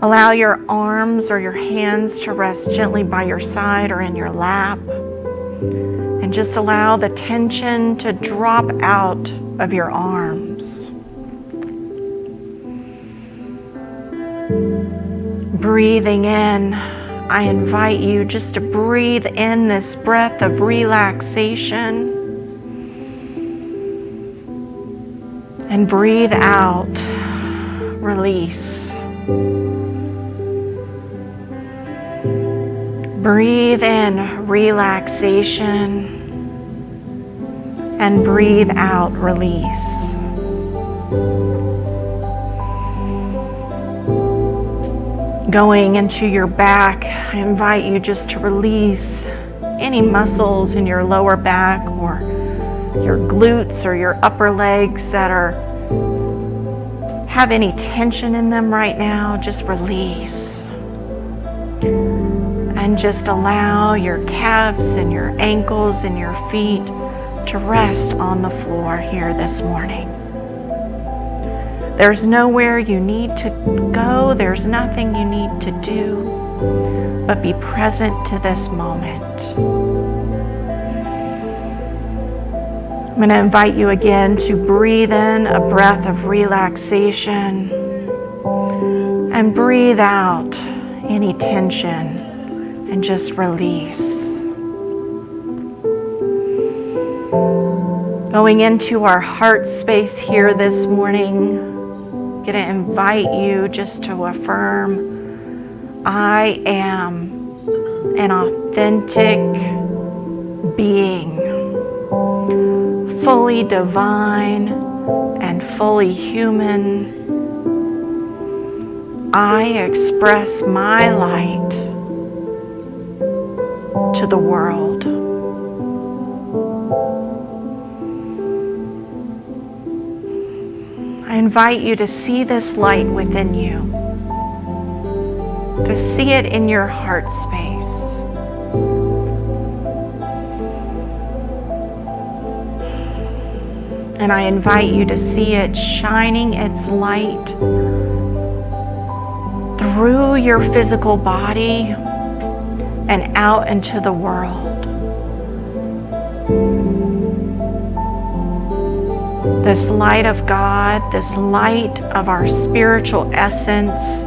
Allow your arms or your hands to rest gently by your side or in your lap. And just allow the tension to drop out of your arms. Breathing in, I invite you just to breathe in this breath of relaxation. And breathe out, release. Breathe in relaxation and breathe out release. Going into your back, I invite you just to release any muscles in your lower back or your glutes or your upper legs that have any tension in them right now. Just release. And just allow your calves and your ankles and your feet to rest on the floor here this morning. There's nowhere you need to go. There's nothing you need to do, but be present to this moment. I'm going to invite you again to breathe in a breath of relaxation and breathe out any tension. And just release. Going into our heart space here this morning, I'm going to invite you just to affirm, I am an authentic being, fully divine and fully human. I express my light to the world. I invite you to see this light within you, to see it in your heart space. And I invite you to see it shining its light through your physical body and out into the world. This light of God, this light of our spiritual essence,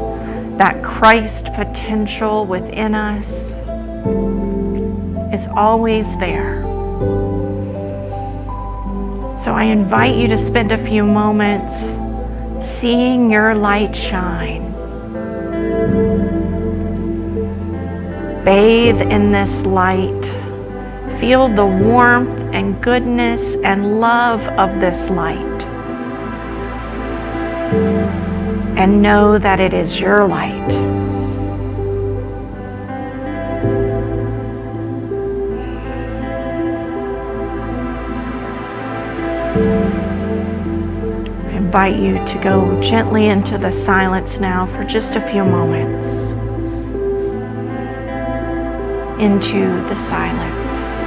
that Christ potential within us is always there. So I invite you to spend a few moments seeing your light shine. Bathe in this light. Feel the warmth and goodness and love of this light. And know that it is your light. I invite you to go gently into the silence now for just a few moments. Into the silence.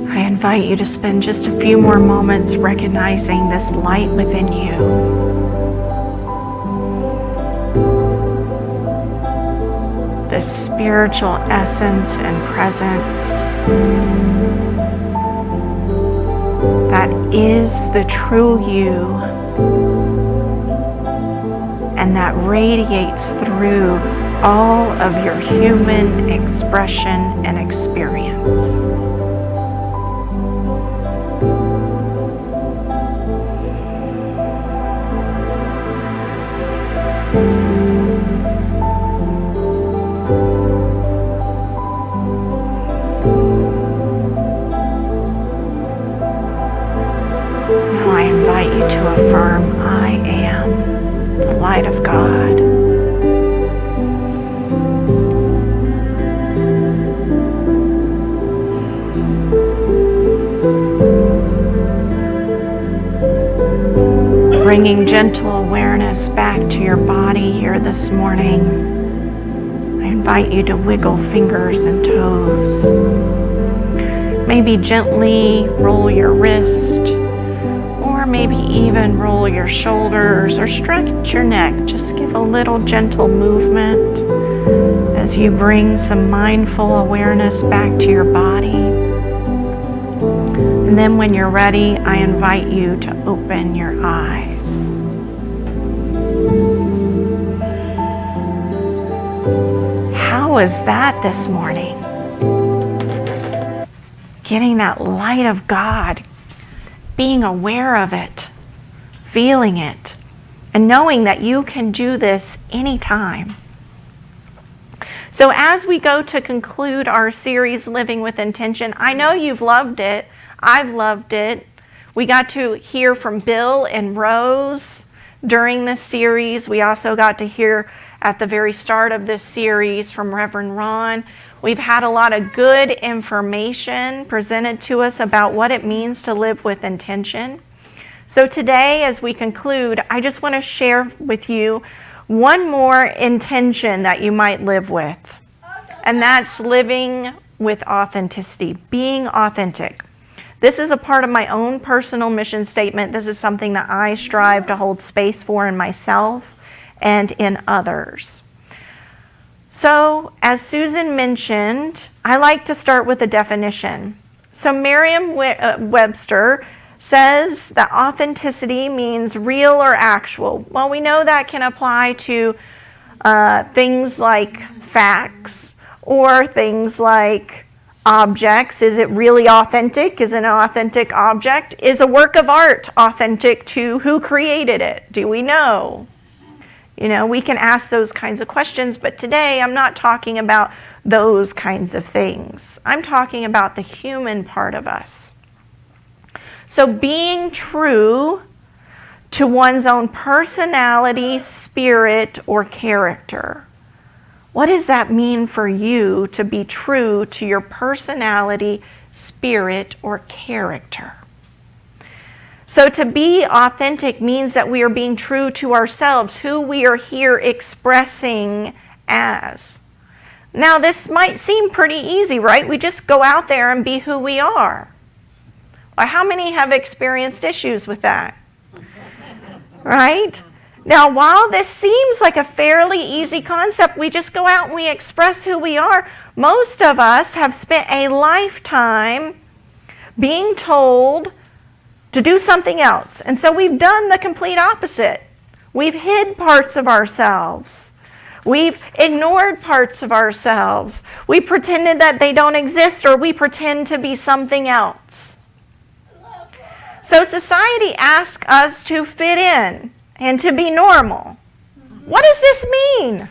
I invite you to spend just a few more moments recognizing this light within you. This spiritual essence and presence that is the true you and that radiates through all of your human expression and experience. Now I invite you to affirm, I am the light of God. Bringing gentle awareness back to your body here this morning. I invite you to wiggle fingers and toes. Maybe gently roll your wrist, or maybe even roll your shoulders or stretch your neck. Just give a little gentle movement as you bring some mindful awareness back to your body. And then when you're ready, I invite you to open your eyes. How was that this morning? Getting that light of God, being aware of it, feeling it, and knowing that you can do this anytime. So as we go to conclude our series, Living with Intention, I know you've loved it. I've loved it. We got to hear from Bill and Rose during this series. We also got to hear at the very start of this series from Reverend Ron. We've had a lot of good information presented to us about what it means to live with intention. So today, as we conclude, I just want to share with you one more intention that you might live with. And that's living with authenticity, being authentic. This is a part of my own personal mission statement. This is something that I strive to hold space for in myself and in others. So, as Susan mentioned, I like to start with a definition. So Merriam-Webster says that authenticity means real or actual. Well, we know that can apply to things like facts or things like objects. Is it really authentic? Is it an authentic object? Is a work of art authentic to who created it? Do we know? You know, we can ask those kinds of questions, but today I'm not talking about those kinds of things. I'm talking about the human part of us. So being true to one's own personality, spirit, or character. What does that mean for you to be true to your personality, spirit, or character? So to be authentic means that we are being true to ourselves, who we are here expressing as. Now, this might seem pretty easy, right? We just go out there and be who we are. Well, how many have experienced issues with that? Right? Now, while this seems like a fairly easy concept, we just go out and we express who we are. Most of us have spent a lifetime being told to do something else. And so we've done the complete opposite. We've hid parts of ourselves. We've ignored parts of ourselves. We pretended that they don't exist, or we pretend to be something else. So society asks us to fit in and to be normal. What does this mean?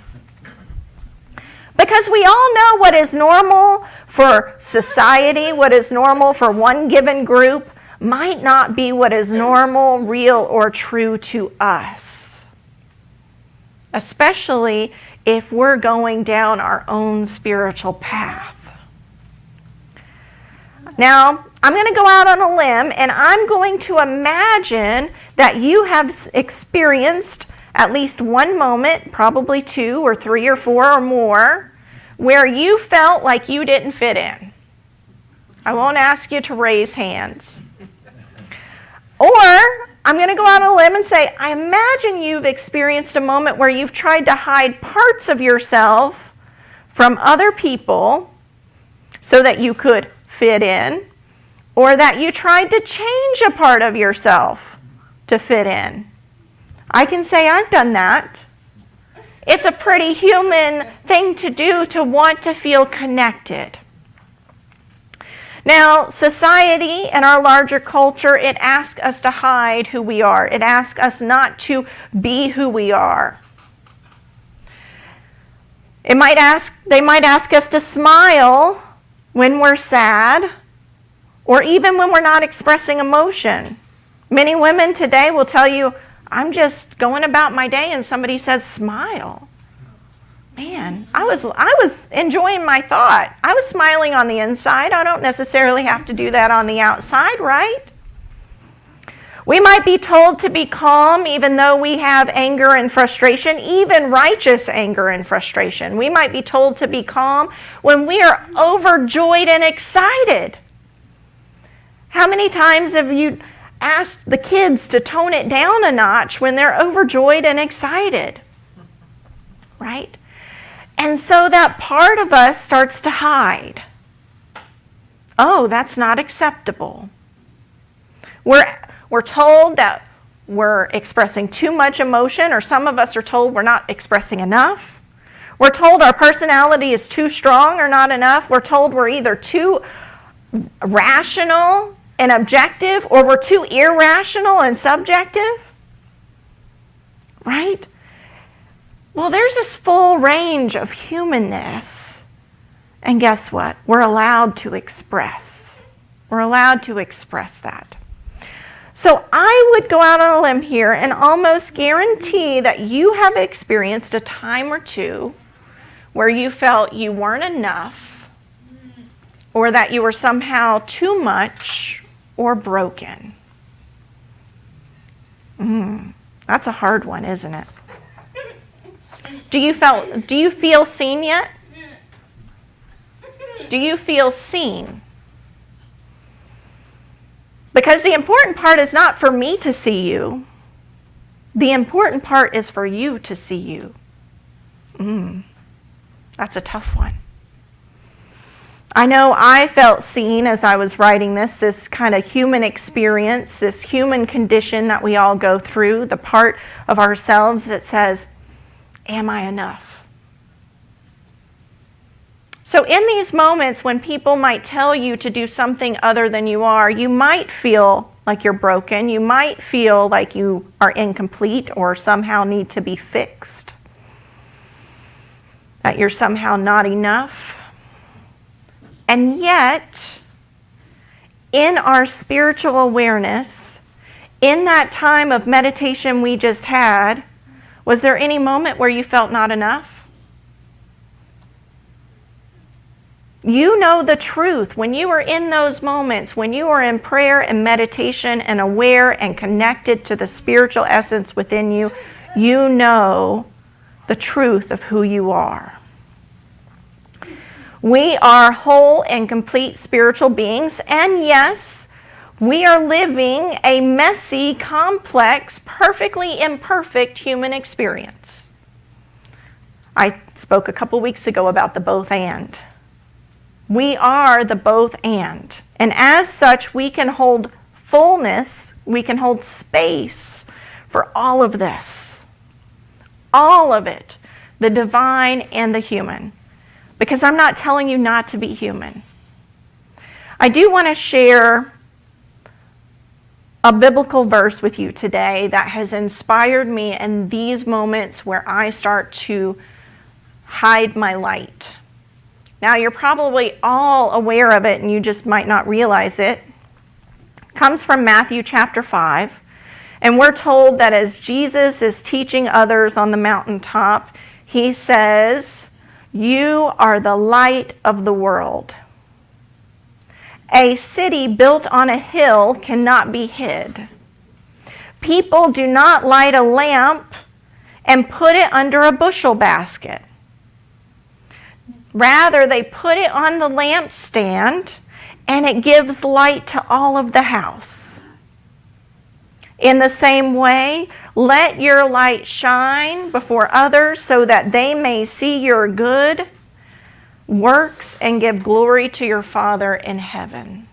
Because we all know what is normal for society, what is normal for one given group, might not be what is normal, real, or true to us. Especially if we're going down our own spiritual path. Now, I'm going to go out on a limb, and I'm going to imagine that you have experienced at least one moment, probably 2 or 3 or 4 or more, where you felt like you didn't fit in. I won't ask you to raise hands. Or I'm going to go out on a limb and say, I imagine you've experienced a moment where you've tried to hide parts of yourself from other people so that you could fit in, or that you tried to change a part of yourself to fit in. I can say I've done that. It's a pretty human thing to do to want to feel connected. Now, society and our larger culture, it asks us to hide who we are. It asks us not to be who we are. They might ask us to smile when we're sad, or even when we're not expressing emotion. Many women today will tell you, I'm just going about my day and somebody says smile. Man, I was enjoying my thought. I was smiling on the inside. I don't necessarily have to do that on the outside, right? We might be told to be calm even though we have anger and frustration, even righteous anger and frustration. We might be told to be calm when we are overjoyed and excited. How many times have you asked the kids to tone it down a notch when they're overjoyed and excited? Right? And so that part of us starts to hide. Oh, that's not acceptable. We're told that we're expressing too much emotion, or some of us are told we're not expressing enough. We're told our personality is too strong or not enough. We're told we're either too rational and objective, or we're too irrational and subjective. Right? Well, there's this full range of humanness. And guess what? We're allowed to express. We're allowed to express that. So I would go out on a limb here and almost guarantee that you have experienced a time or two where you felt you weren't enough, or that you were somehow too much or broken. That's a hard one, isn't it? Do you feel seen yet? Do you feel seen? Because the important part is not for me to see you. The important part is for you to see you. That's a tough one. I know I felt seen as I was writing this kind of human experience, this human condition that we all go through, the part of ourselves that says, am I enough? So in these moments when people might tell you to do something other than you are, you might feel like you're broken. You might feel like you are incomplete or somehow need to be fixed. That you're somehow not enough. And yet, in our spiritual awareness, in that time of meditation we just had, was there any moment where you felt not enough? You know the truth. When you are in those moments, when you are in prayer and meditation and aware and connected to the spiritual essence within you, you know the truth of who you are. We are whole and complete spiritual beings, and yes, we are living a messy, complex, perfectly imperfect human experience. I spoke a couple weeks ago about the both and. We are the both and. And as such, we can hold fullness, we can hold space for all of this. All of it, the divine and the human. Because I'm not telling you not to be human. I do want to share a biblical verse with you today that has inspired me in these moments where I start to hide my light. Now, you're probably all aware of it and you just might not realize it. It comes from Matthew chapter 5. And we're told that as Jesus is teaching others on the mountaintop, he says, "You are the light of the world. A city built on a hill cannot be hid. People do not light a lamp and put it under a bushel basket. Rather, they put it on the lampstand, and it gives light to all of the house. In the same way, let your light shine before others so that they may see your good works and give glory to your Father in heaven."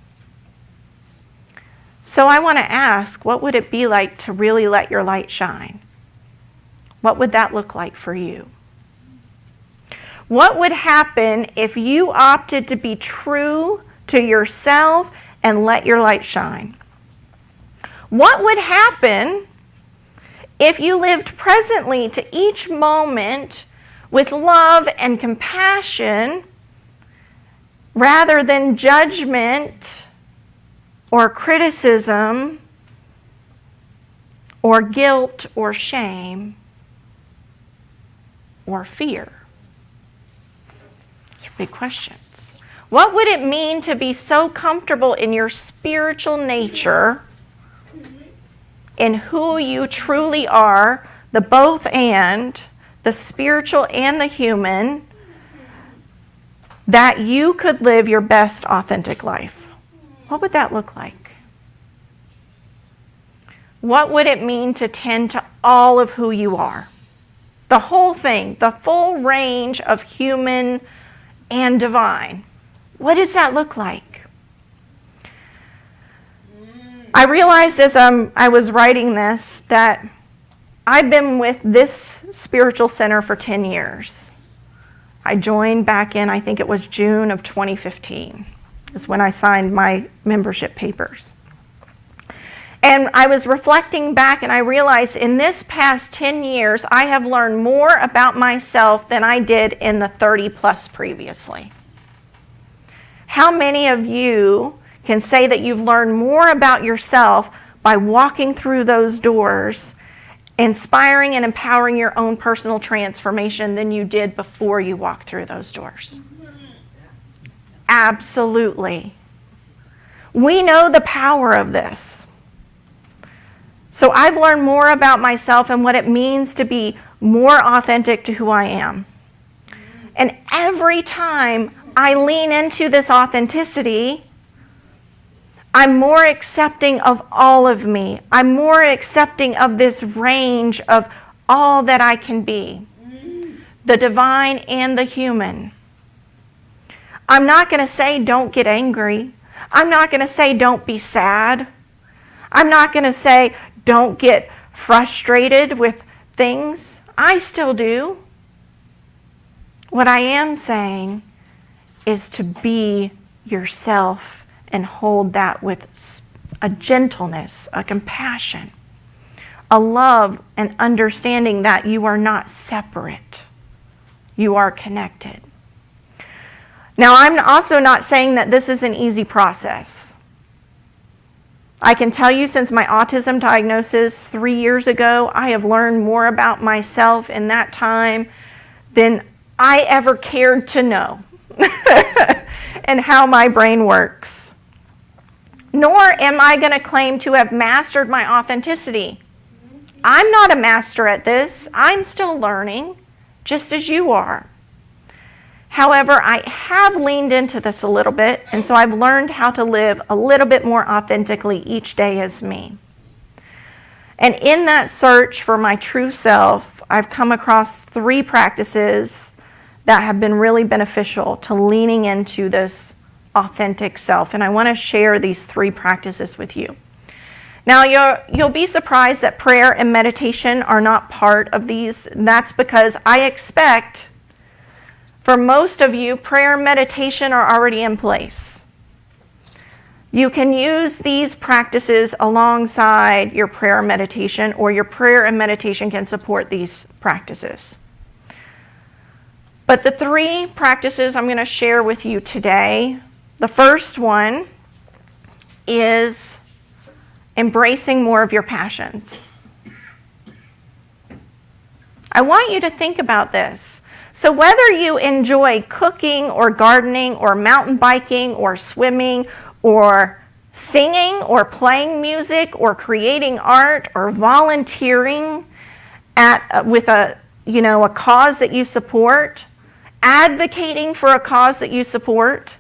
So I want to ask, what would it be like to really let your light shine? What would that look like for you? What would happen if you opted to be true to yourself and let your light shine? What would happen if you lived presently to each moment with love and compassion rather than judgment or criticism or guilt or shame or fear? Those are big questions. What would it mean to be so comfortable in your spiritual nature, in who you truly are, the both and, the spiritual and the human, that you could live your best authentic life? What would that look like? What would it mean to tend to all of who you are? The whole thing, the full range of human and divine. What does that look like? I realized as I was writing this that I've been with this spiritual center for 10 years. I joined back in, I think it was June of 2015. Is when I signed my membership papers. And I was reflecting back and I realized in this past 10 years, I have learned more about myself than I did in the 30 plus previously. How many of you can say that you've learned more about yourself by walking through those doors, inspiring and empowering your own personal transformation than you did before you walked through those doors? Absolutely. We know the power of this. So I've learned more about myself and what it means to be more authentic to who I am. And every time I lean into this authenticity, I'm more accepting of all of me. I'm more accepting of this range of all that I can be, the divine and the human. I'm not going to say don't get angry. I'm not going to say don't be sad. I'm not going to say don't get frustrated with things. I still do. What I am saying is to be yourself and hold that with a gentleness, a compassion, a love and understanding that you are not separate. You are connected. Now, I'm also not saying that this is an easy process. I can tell you since my autism diagnosis 3 years ago, I have learned more about myself in that time than I ever cared to know and how my brain works. Nor am I going to claim to have mastered my authenticity. I'm not a master at this. I'm still learning, just as you are. However, I have leaned into this a little bit, and so I've learned how to live a little bit more authentically each day as me. And in that search for my true self, I've come across 3 practices that have been really beneficial to leaning into this authentic self. And I want to share these 3 practices with you. Now, you'll be surprised that prayer and meditation are not part of these. And that's because I expect for most of you, prayer and meditation are already in place. You can use these practices alongside your prayer and meditation, or your prayer and meditation can support these practices. But the 3 practices I'm going to share with you today, the first one is embracing more of your passions. I want you to think about this. So whether you enjoy cooking or gardening or mountain biking or swimming or singing or playing music or creating art or volunteering with a cause that you support, advocating for a cause that you support,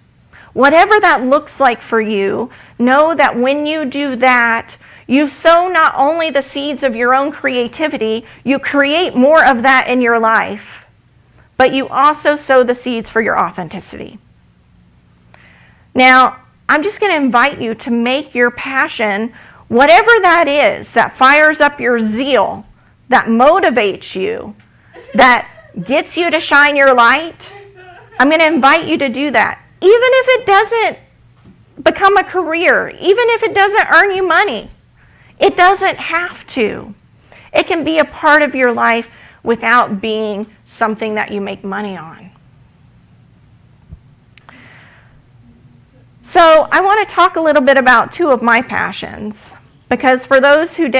whatever that looks like for you, know that when you do that, you sow not only the seeds of your own creativity, you create more of that in your life, but you also sow the seeds for your authenticity. Now, I'm just going to invite you to make your passion, whatever that is, that fires up your zeal, that motivates you, that gets you to shine your light, I'm going to invite you to do that. Even if it doesn't become a career, even if it doesn't earn you money, it doesn't have to. It can be a part of your life without being something that you make money on. So I want to talk a little bit about two of my passions, because for those who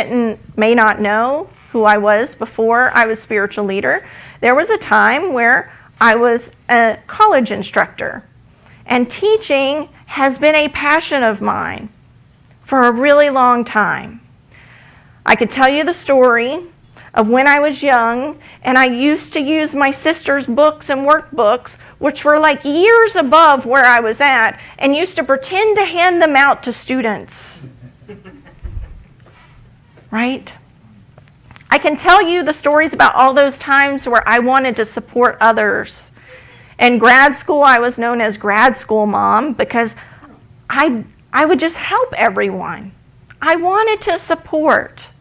may not know who I was before I was spiritual leader, there was a time where I was a college instructor, and teaching has been a passion of mine for a really long time. I could tell you the story of when I was young, and I used to use my sister's books and workbooks, which were like years above where I was at, and used to pretend to hand them out to students. Right? I can tell you the stories about all those times where I wanted to support others. In grad school, I was known as grad school mom because I would just help everyone. I wanted to support.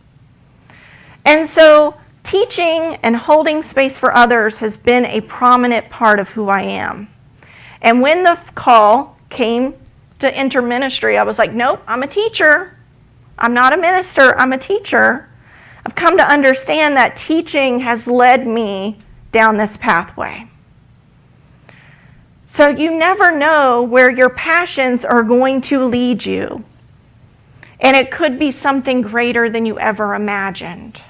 And so teaching and holding space for others has been a prominent part of who I am. And when the call came to enter ministry, I was like, nope, I'm a teacher. I'm not a minister, I'm a teacher. I've come to understand that teaching has led me down this pathway. So you never know where your passions are going to lead you. And it could be something greater than you ever imagined.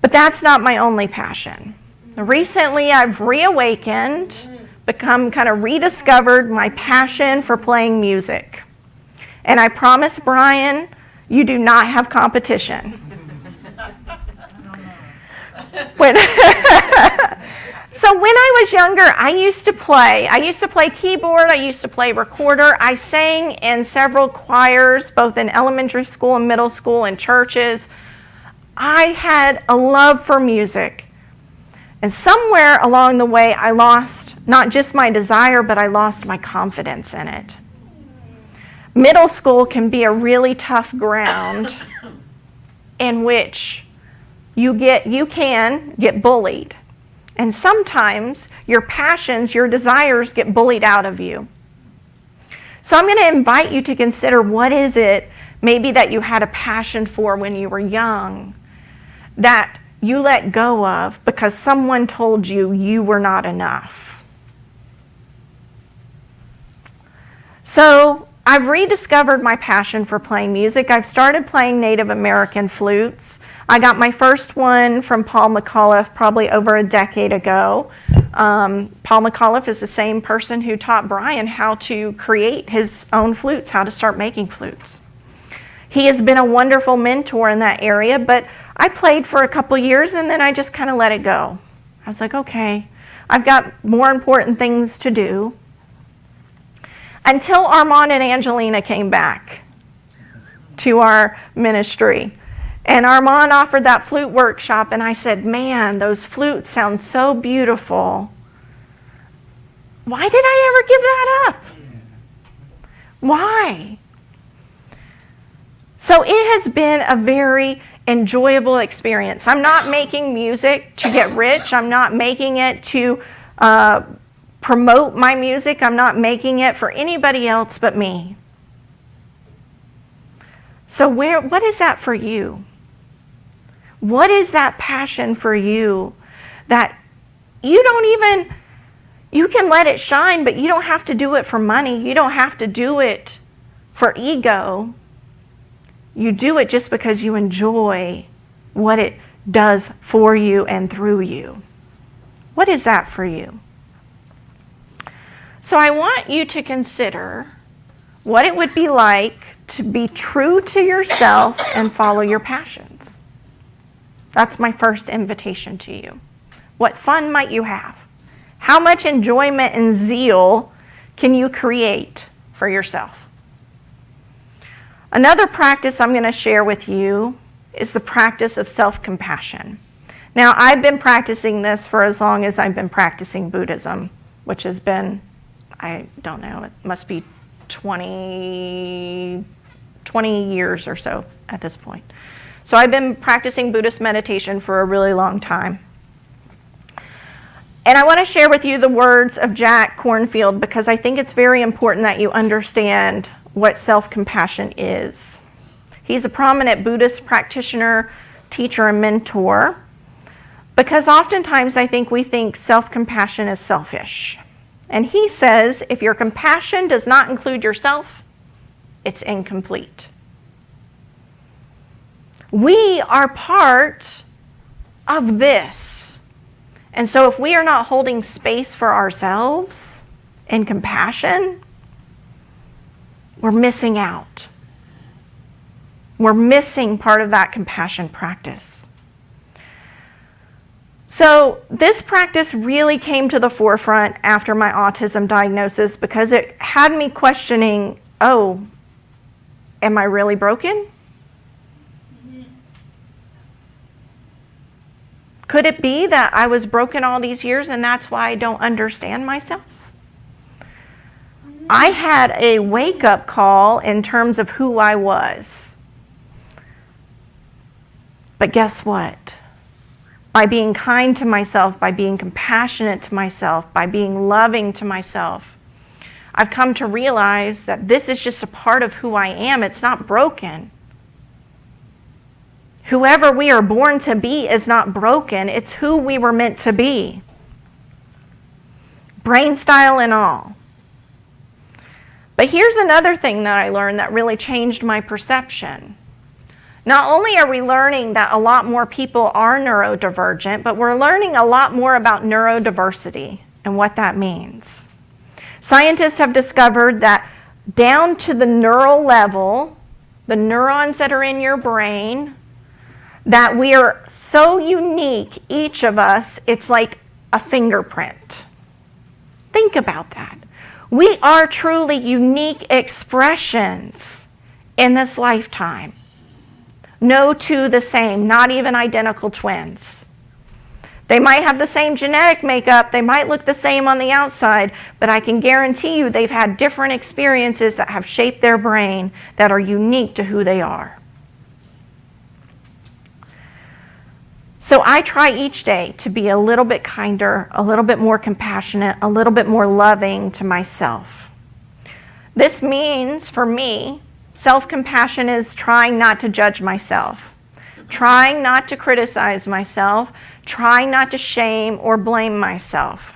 But that's not my only passion. Recently, I've reawakened, become kind of rediscovered my passion for playing music. And I promise, Brian, you do not have competition. So when I was younger, I used to play. I used to play keyboard. I used to play recorder. I sang in several choirs, both in elementary school and middle school and churches. I had a love for music. And somewhere along the way, I lost not just my desire, but I lost my confidence in it. Middle school can be a really tough ground in which you can get bullied. And sometimes your passions, your desires get bullied out of you. So I'm going to invite you to consider, what is it maybe that you had a passion for when you were young that you let go of because someone told you you were not enough. So I've rediscovered my passion for playing music. I've started playing Native American flutes. I got my first one from Paul McAuliffe probably over a decade ago. Paul McAuliffe is the same person who taught Brian how to create his own flutes, how to start making flutes. He has been a wonderful mentor in that area, but I played for a couple years and then I just kind of let it go. I was like, okay, I've got more important things to do. Until Armand and Angelina came back to our ministry. And Armand offered that flute workshop, and I said, man, those flutes sound so beautiful. Why did I ever give that up? Why? So it has been a very enjoyable experience. I'm not making music to get rich. I'm not making it to promote my music. I'm not making it for anybody else but me. So what is that for you? What is that passion for you that you can let it shine, but you don't have to do it for money. You don't have to do it for ego. You do it just because you enjoy what it does for you and through you. What is that for you? So I want you to consider what it would be like to be true to yourself and follow your passions. That's my first invitation to you. What fun might you have? How much enjoyment and zeal can you create for yourself? Another practice I'm going to share with you is the practice of self-compassion. Now, I've been practicing this for as long as I've been practicing Buddhism, which has been, I don't know, it must be 20 years or so at this point. So I've been practicing Buddhist meditation for a really long time. And I want to share with you the words of Jack Kornfield because I think it's very important that you understand what self-compassion is. He's a prominent Buddhist practitioner, teacher, and mentor because oftentimes I think we think self-compassion is selfish. And he says, if your compassion does not include yourself, it's incomplete. We are part of this. And so if we are not holding space for ourselves in compassion, we're missing out. We're missing part of that compassion practice. So this practice really came to the forefront after my autism diagnosis because it had me questioning, oh, am I really broken? Could it be that I was broken all these years and that's why I don't understand myself? I had a wake-up call in terms of who I was. But guess what? By being kind to myself, by being compassionate to myself, by being loving to myself, I've come to realize that this is just a part of who I am. It's not broken. Whoever we are born to be is not broken. It's who we were meant to be. Brain style and all. But here's another thing that I learned that really changed my perception. Not only are we learning that a lot more people are neurodivergent, but we're learning a lot more about neurodiversity and what that means. Scientists have discovered that down to the neural level, the neurons that are in your brain, that we are so unique, each of us, it's like a fingerprint. Think about that. We are truly unique expressions in this lifetime. No two the same, not even identical twins. They might have the same genetic makeup, they might look the same on the outside, but I can guarantee you they've had different experiences that have shaped their brain that are unique to who they are. So I try each day to be a little bit kinder, a little bit more compassionate, a little bit more loving to myself. This means, for me, self-compassion is trying not to judge myself, trying not to criticize myself, trying not to shame or blame myself.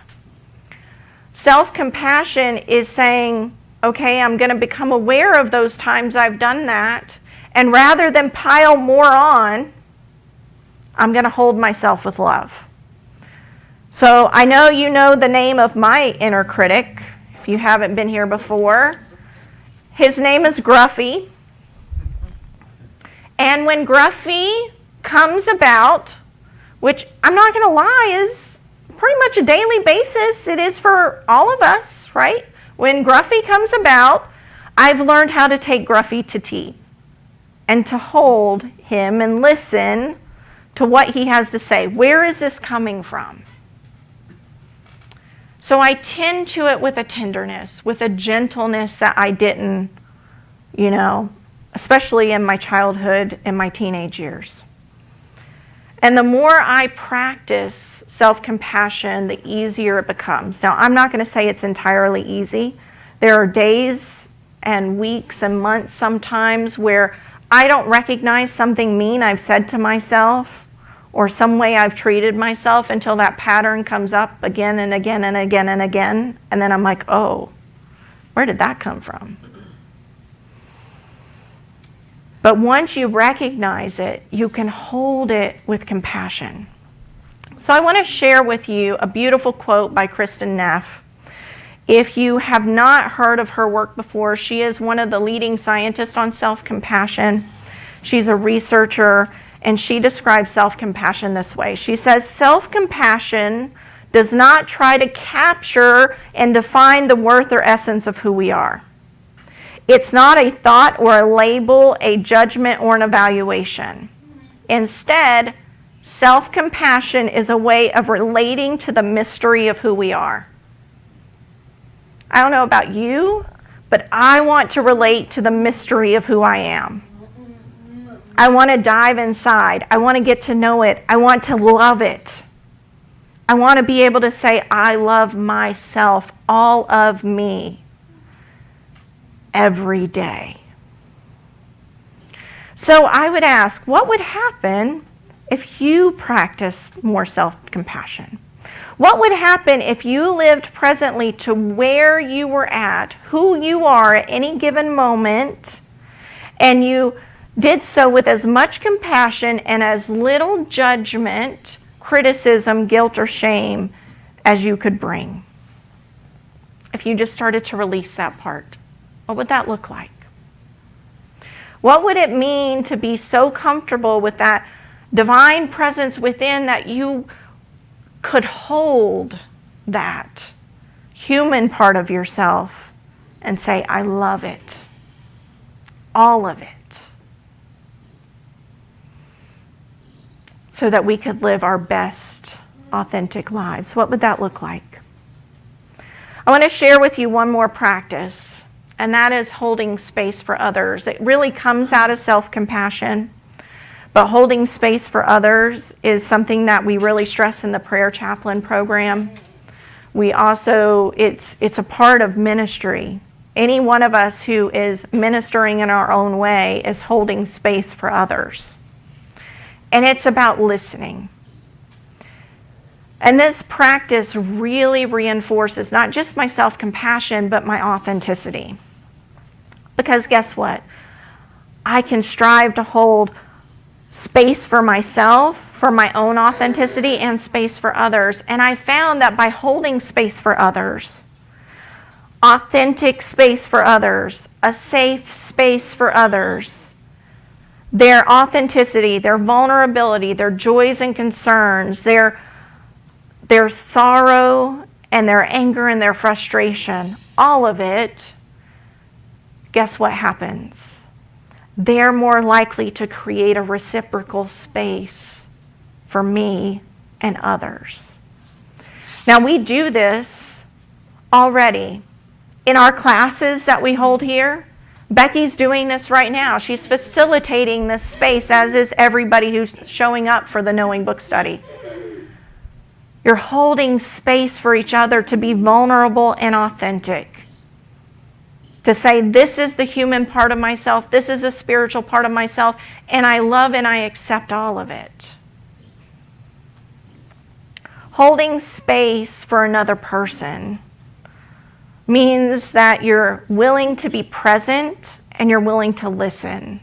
Self-compassion is saying, okay, I'm going to become aware of those times I've done that, and rather than pile more on, I'm going to hold myself with love. So I know you know the name of my inner critic, if you haven't been here before. His name is Gruffy. And when Gruffy comes about, which I'm not going to lie is pretty much a daily basis, it is for all of us, right? When Gruffy comes about, I've learned how to take Gruffy to tea and to hold him and listen to what he has to say. Where is this coming from? So I tend to it with a tenderness, with a gentleness that I didn't, especially in my childhood and my teenage years. And the more I practice self-compassion, the easier it becomes. Now, I'm not going to say it's entirely easy. There are days and weeks and months sometimes where I don't recognize something mean I've said to myself or some way I've treated myself until that pattern comes up again and again and again and again. And then I'm like, oh, where did that come from? But once you recognize it, you can hold it with compassion. So I want to share with you a beautiful quote by Kristin Neff. If you have not heard of her work before, she is one of the leading scientists on self-compassion. She's a researcher, and she describes self-compassion this way. She says, self-compassion does not try to capture and define the worth or essence of who we are. It's not a thought or a label, a judgment or an evaluation. Instead, self-compassion is a way of relating to the mystery of who we are. I don't know about you, but I want to relate to the mystery of who I am. I want to dive inside. I want to get to know it. I want to love it. I want to be able to say, I love myself, all of me, every day. So I would ask, what would happen if you practiced more self-compassion? What would happen if you lived presently to where you were at, who you are at any given moment, and you did so with as much compassion and as little judgment, criticism, guilt, or shame as you could bring? If you just started to release that part, what would that look like? What would it mean to be so comfortable with that divine presence within that you could hold that human part of yourself and say, I love it, all of it, so that we could live our best, authentic lives? What would that look like? I want to share with you one more practice, and that is holding space for others. It really comes out of self-compassion, but holding space for others is something that we really stress in the prayer chaplain program. We also, it's a part of ministry. Any one of us who is ministering in our own way is holding space for others. And it's about listening. And this practice really reinforces not just my self-compassion, but my authenticity. Because guess what? I can strive to hold space for myself, for my own authenticity, and space for others. And I found that by holding space for others, authentic space for others, a safe space for others, their authenticity, their vulnerability, their joys and concerns, their sorrow and their anger and their frustration, all of it, guess what happens? They're more likely to create a reciprocal space for me and others. Now, we do this already in our classes that we hold here. Becky's doing this right now. She's facilitating this space, as is everybody who's showing up for the Knowing Book Study. You're holding space for each other to be vulnerable and authentic. To say, this is the human part of myself, this is the spiritual part of myself, and I love and I accept all of it. Holding space for another person means that you're willing to be present and you're willing to listen.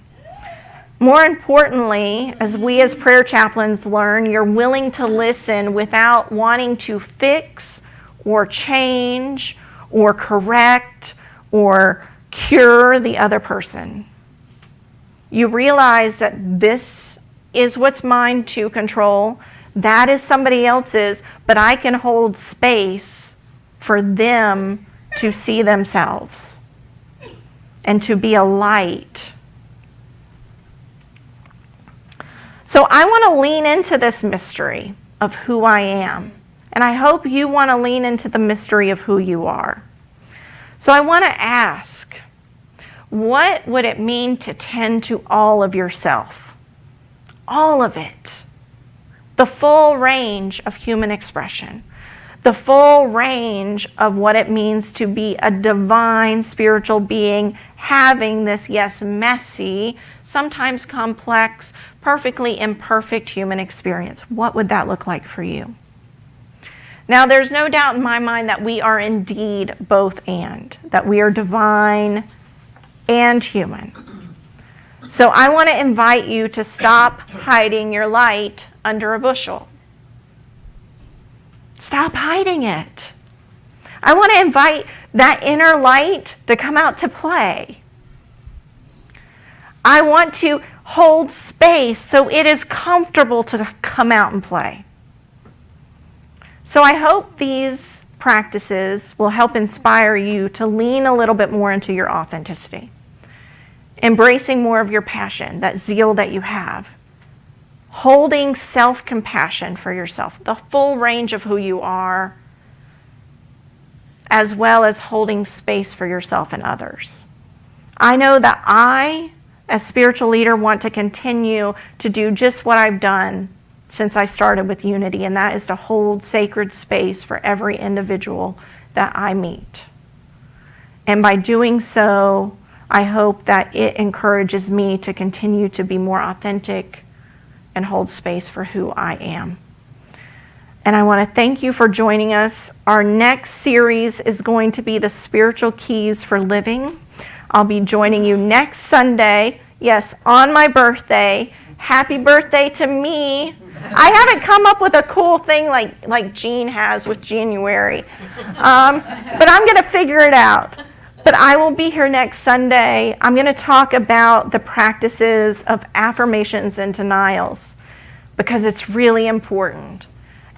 More importantly, as we as prayer chaplains learn, you're willing to listen without wanting to fix or change or correct or cure the other person. You realize that this is what's mine to control, that is somebody else's, but I can hold space for them to see themselves and to be a light. So I want to lean into this mystery of who I am, and I hope you want to lean into the mystery of who you are. So I want to ask, what would it mean to tend to all of yourself? All of it. The full range of human expression. The full range of what it means to be a divine spiritual being, having this, yes, messy, sometimes complex, perfectly imperfect human experience. What would that look like for you? Now, there's no doubt in my mind that we are indeed both and, that we are divine and human. So I want to invite you to stop hiding your light under a bushel. Stop hiding it. I want to invite that inner light to come out to play. I want to hold space so it is comfortable to come out and play. So I hope these practices will help inspire you to lean a little bit more into your authenticity, embracing more of your passion, that zeal that you have, holding self-compassion for yourself, the full range of who you are, as well as holding space for yourself and others. I know that I, as spiritual leader, want to continue to do just what I've done since I started with Unity, and that is to hold sacred space for every individual that I meet. And by doing so, I hope that it encourages me to continue to be more authentic and hold space for who I am. And I want to thank you for joining us. Our next series is going to be the Spiritual Keys for Living. I'll be joining you next Sunday, yes, on my birthday. Happy birthday to me. I haven't come up with a cool thing like Jean has with January, but I'm going to figure it out. But I will be here next Sunday. I'm going to talk about the practices of affirmations and denials because it's really important.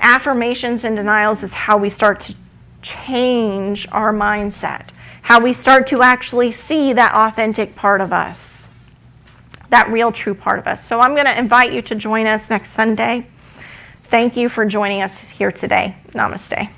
Affirmations and denials is how we start to change our mindset, how we start to actually see that authentic part of us, that real true part of us. So I'm going to invite you to join us next Sunday. Thank you for joining us here today. Namaste.